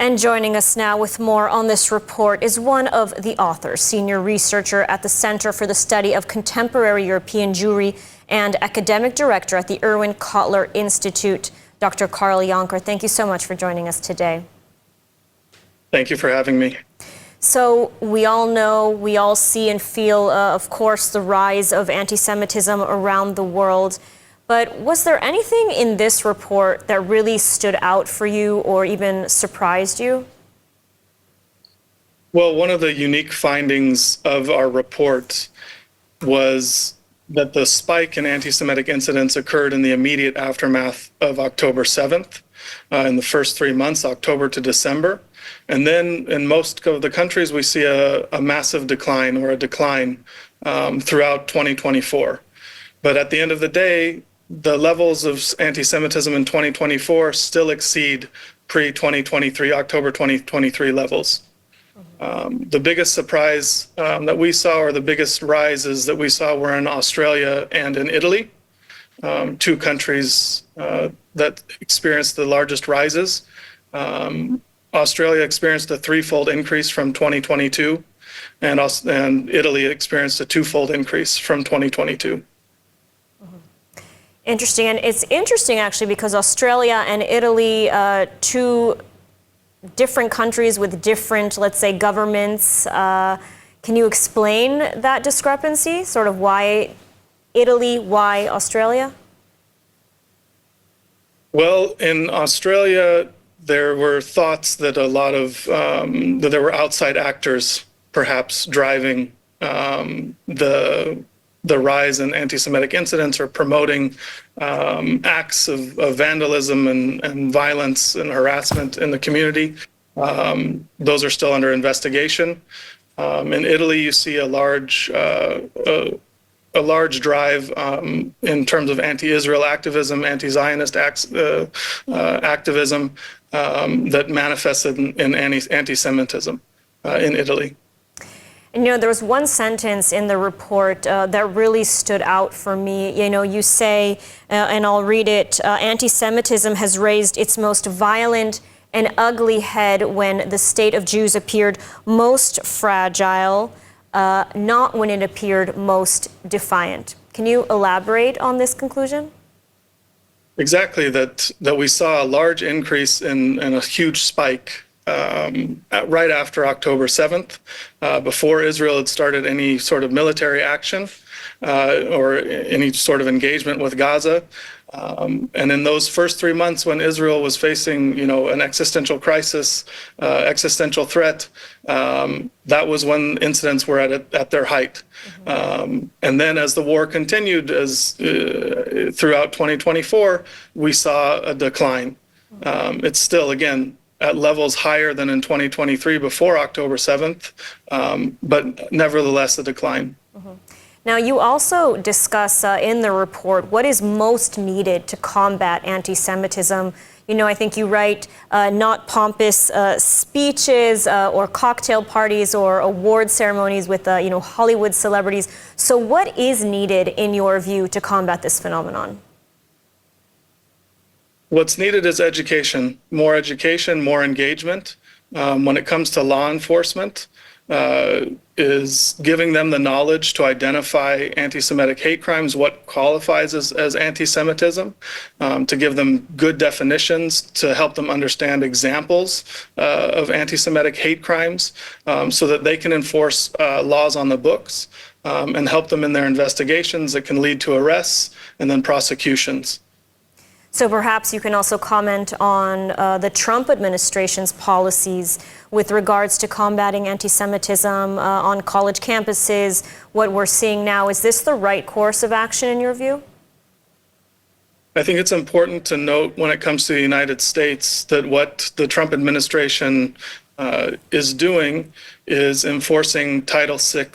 And joining us now with more on this report is one of the authors, senior researcher at the Center for the Study of Contemporary European Jewry and academic director at the Erwin Kotler Institute, Dr. Karl Jonker. Thank you so much for joining us today. Thank you for having me. So we all know, we all see and feel, of course, the rise of anti-Semitism around the world. But was there anything in this report that really stood out for you or even surprised you? Well, one of the unique findings of our report was that the spike in anti-Semitic incidents occurred in the immediate aftermath of October 7th, in the first 3 months, October to December. And then in most of the countries, we see a massive decline or a decline throughout 2024. But at the end of the day, the levels of anti-Semitism in 2024 still exceed pre-2023, October 2023 levels. The biggest surprise that we saw, or the biggest rises that we saw, were in Australia and in Italy, two countries that experienced the largest rises. Australia experienced a threefold increase from 2022, and Italy experienced a twofold increase from 2022. Interesting, and it's interesting actually because Australia and Italy, two different countries with different, let's say, governments. Can you explain that discrepancy? Sort of why Italy, why Australia? Well, in Australia, there were thoughts that a lot of that there were outside actors perhaps driving the rise in anti-Semitic incidents or promoting acts of vandalism and violence and harassment in the community. Those are still under investigation. In Italy, you see a large drive in terms of anti-Israel activism, anti-Zionist activism that manifested in anti-Semitism in Italy. And, there was one sentence in the report that really stood out for me. You say, and I'll read it, anti-Semitism has raised its most violent and ugly head when the state of Jews appeared most fragile, not when it appeared most defiant. Can you elaborate on this conclusion? Exactly, that we saw a large increase and a huge spike right after October 7th, before Israel had started any sort of military action or any sort of engagement with Gaza. And in those first 3 months when Israel was facing, an existential crisis, existential threat, that was when incidents were at their height. And then as the war continued, throughout 2024, we saw a decline. It's still, again, at levels higher than in 2023 before October 7th, but nevertheless a decline. Now, you also discuss in the report what is most needed to combat anti-Semitism. I think you write not pompous speeches or cocktail parties or award ceremonies with, Hollywood celebrities. So what is needed, in your view, to combat this phenomenon? What's needed is education, more engagement. When it comes to law enforcement, is giving them the knowledge to identify anti-Semitic hate crimes, what qualifies as anti-Semitism, to give them good definitions, to help them understand examples of anti-Semitic hate crimes, so that they can enforce laws on the books and help them in their investigations that can lead to arrests and then prosecutions. So perhaps you can also comment on the Trump administration's policies with regards to combating anti-Semitism on college campuses, what we're seeing now. Is this the right course of action in your view? I think it's important to note when it comes to the United States that what the Trump administration is doing is enforcing Title VI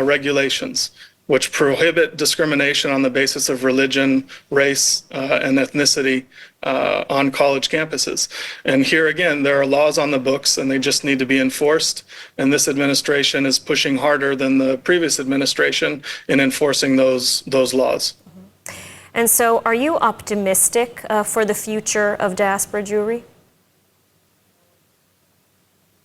regulations, which prohibit discrimination on the basis of religion, race, and ethnicity on college campuses. And here again, there are laws on the books and they just need to be enforced. And this administration is pushing harder than the previous administration in enforcing those laws. And so are you optimistic for the future of diaspora Jewry?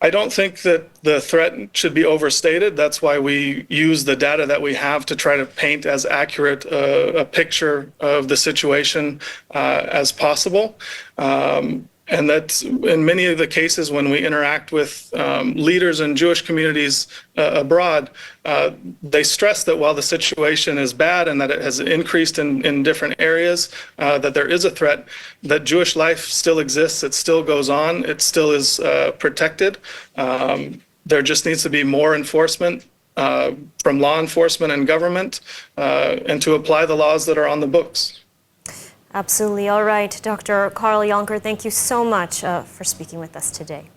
I don't think that the threat should be overstated. That's why we use the data that we have to try to paint as accurate a picture of the situation as possible. And that's in many of the cases when we interact with leaders in Jewish communities abroad, they stress that while the situation is bad and that it has increased in different areas, that there is a threat, that Jewish life still exists, it still goes on, it still is protected. There just needs to be more enforcement from law enforcement and government and to apply the laws that are on the books. Absolutely. All right, Dr. Carl Jonker, thank you so much for speaking with us today.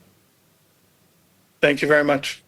Thank you very much.